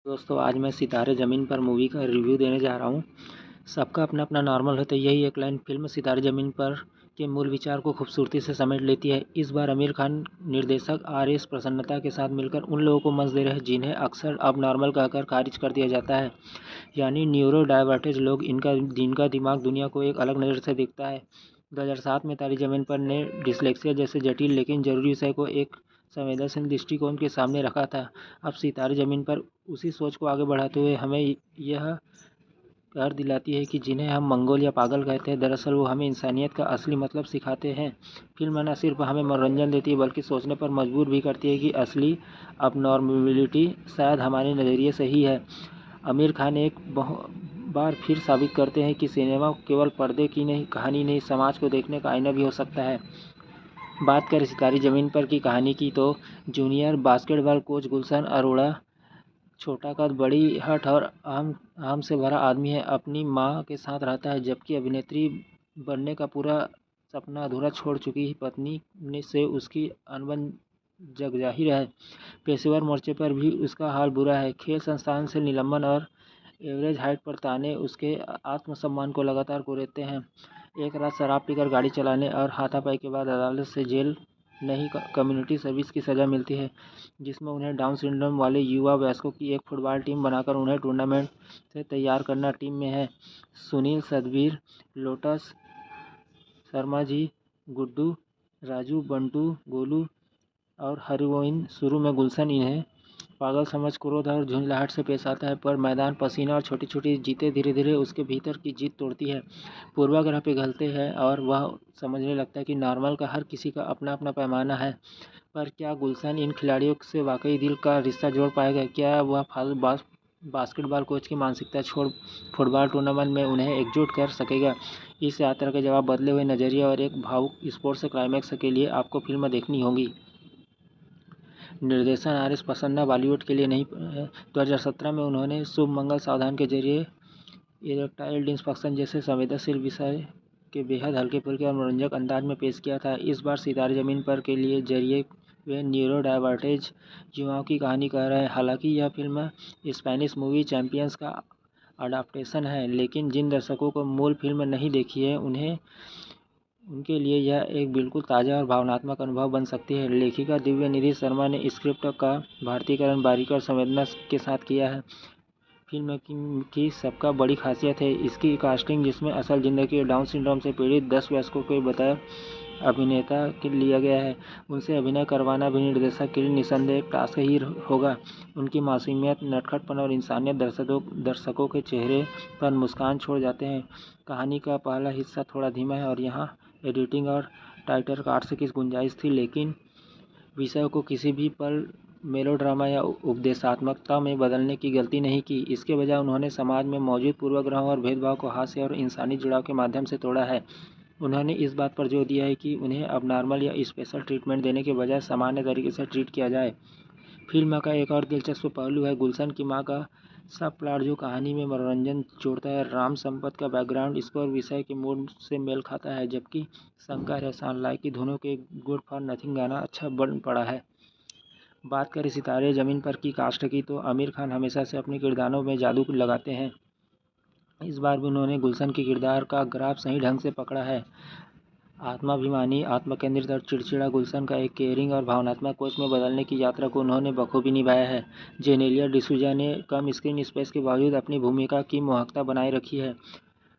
दोस्तों आज मैं सितारे ज़मीन पर मूवी का रिव्यू देने जा रहा हूँ। सबका अपना अपना नॉर्मल होता है। यही एक लाइन फिल्म सितारे ज़मीन पर के मूल विचार को खूबसूरती से समेट लेती है। इस बार आमिर खान निर्देशक आर.एस. प्रसन्नता के साथ मिलकर उन लोगों को मंच दे रहे हैं जिन्हें अक्सर अब नॉर्मल कहकर खारिज कर दिया जाता है, यानी न्यूरो डायवर्टेज लोग। जिनका दिमाग दुनिया को एक अलग नज़र से देखता है। 2007 में तारी ज़मीन पर ने डिसलेक्सिया जैसे जटिल लेकिन जरूरी विषय को एक संवेदनशील दृष्टिकोण के सामने रखा था। अब सितारे ज़मीन पर उसी सोच को आगे बढ़ाते हुए हमें यह याद दिलाती है कि जिन्हें हम मंगोल या पागल कहते हैं, दरअसल वो हमें इंसानियत का असली मतलब सिखाते हैं। फिल्म न सिर्फ हमें मनोरंजन देती है बल्कि सोचने पर मजबूर भी करती है कि असली अबनॉर्मेलिटी शायद हमारे नज़रिए से ही है। आमिर खान एक बार फिर साबित करते हैं कि सिनेमा केवल पर्दे की नहीं, कहानी नहीं, समाज को देखने का आईना भी हो सकता है। बात करें सितारे ज़मीन पर की कहानी की तो जूनियर बास्केटबॉल कोच गुलशन अरोड़ा छोटा कद, बड़ी हठ और आम से भरा आदमी है। अपनी मां के साथ रहता है जबकि अभिनेत्री बनने का पूरा सपना अधूरा छोड़ चुकी पत्नी से उसकी अनबन जगजाहिर है। पेशेवर मोर्चे पर भी उसका हाल बुरा है। खेल संस्थान से निलंबन और एवरेज हाइट पर ताने उसके आत्मसम्मान को लगातार कुरेदते हैं। एक रात शराब पीकर गाड़ी चलाने और हाथापाई के बाद अदालत से जेल नहीं कम्युनिटी सर्विस की सज़ा मिलती है, जिसमें उन्हें डाउन सिंड्रोम वाले युवा वयस्कों की एक फुटबॉल टीम बनाकर उन्हें टूर्नामेंट से तैयार करना। टीम में है सुनील, सतबीर, लोटस, शर्मा जी, गुड्डू, राजू, बंटू, गोलू और हरगोविंद। शुरू में गुलशन इन्हें पागल समझ क्रोध और झुंझलाहट से पेश आता है, पर मैदान, पसीना और छोटी छोटी जीतें धीरे धीरे उसके भीतर की जीत तोड़ती है। पूर्वाग्रह पिघलते हैं और वह समझने लगता है कि नॉर्मल का हर किसी का अपना अपना पैमाना है। पर क्या गुलशन इन खिलाड़ियों से वाकई दिल का रिश्ता जोड़ पाएगा? क्या वह बास्केटबॉल कोच की मानसिकता छोड़ फुटबॉल टूर्नामेंट में उन्हें एकजुट कर सकेगा? इस यात्रा के जवाब बदले हुए नज़रिए और एक भावुक स्पोर्ट्स क्लाइमैक्स के लिए आपको फिल्म देखनी होगी। निर्देशन आर.एस. प्रसन्ना बॉलीवुड के लिए नहीं है। 2017 में उन्होंने शुभ मंगल सावधान के जरिए इरेक्टाइल डिस्फंक्शन जैसे संवेदनशील विषय के बेहद हल्के फुल्के और मनोरंजक अंदाज में पेश किया था। इस बार सितारे ज़मीन पर के लिए जरिए वे न्यूरो डायवर्टेज युवाओं की कहानी कह रहे हैं। हालांकि यह फिल्म स्पेनिश मूवी चैंपियंस का अडाप्टेशन है, लेकिन जिन दर्शकों को मूल फिल्म नहीं देखी है उनके लिए यह एक बिल्कुल ताज़ा और भावनात्मक अनुभव बन सकती है। लेखिका दिव्या निधि शर्मा ने स्क्रिप्ट का भारतीकरण बारीकी और संवेदना के साथ किया है। फिल्म की सबका बड़ी खासियत है इसकी कास्टिंग, जिसमें असल ज़िंदगी के डाउन सिंड्रोम से पीड़ित 10 वयस्कों के बतौर अभिनेता के लिया गया है। उनसे अभिनय करवाना भी निर्देशक के लिए निस्संदेह एक टास्क ही होगा। उनकी मासूमियत, नटखटपन और इंसानियत दर्शकों के चेहरे पर मुस्कान छोड़ जाते हैं। कहानी का पहला हिस्सा थोड़ा धीमा है और यहाँ एडिटिंग और टाइटर काट्स की गुंजाइश थी, लेकिन विषय को किसी भी पल मेलोड्रामा या उपदेशात्मकता में बदलने की गलती नहीं की। इसके बजाय उन्होंने समाज में मौजूद पूर्वाग्रहों और भेदभाव को हास्य और इंसानी जुड़ाव के माध्यम से तोड़ा है। उन्होंने इस बात पर जोर दिया है कि उन्हें अब नॉर्मल या स्पेशल ट्रीटमेंट देने के बजाय सामान्य तरीके से ट्रीट किया जाए। फिल्म का एक और दिलचस्प पहलू है गुलशन की मां का सब प्लॉट, जो कहानी में मनोरंजन जोड़ता है। राम संपत का बैकग्राउंड स्कोर विषय के मूड से मेल खाता है, जबकि शंकर एहसान लाए की धुनों के गुड फॉर नथिंग गाना अच्छा बन पड़ा है। बात करें सितारे ज़मीन पर की कास्ट की तो आमिर खान हमेशा से अपने किरदारों में जादू लगाते हैं। इस बार भी उन्होंने गुलशन के किरदार का ग्राफ सही ढंग से पकड़ा है। आत्माभिमानी, आत्मकेंद्रित और चिड़चिड़ा गुलशन का एक केयरिंग और भावनात्मक कोच में बदलने की यात्रा को उन्होंने बखूबी निभाया है। जेनेलिया डिसूजा ने कम स्क्रीन स्पेस के बावजूद अपनी भूमिका की मोहकता बनाए रखी है,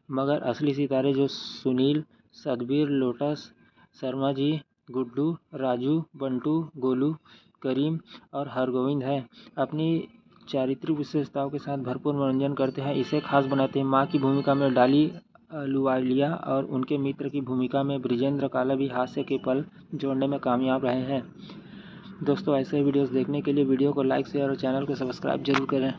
मगर असली सितारे जो सुनील, सतबीर, लोटस, शर्मा जी, गुड्डू, राजू, बंटू, गोलू, करीम और हरगोविंद हैं, अपनी चारित्रिक विशेषताओं के साथ भरपूर मनोरंजन करते हैं। इसे खास बनाते हैं माँ की भूमिका में डाली अहलुवालिया और उनके मित्र की भूमिका में ब्रिजेंद्र काला भी हास्य के पल जोड़ने में कामयाब रहे हैं। दोस्तों, ऐसे वीडियोस देखने के लिए वीडियो को लाइक, शेयर और चैनल को सब्सक्राइब जरूर करें।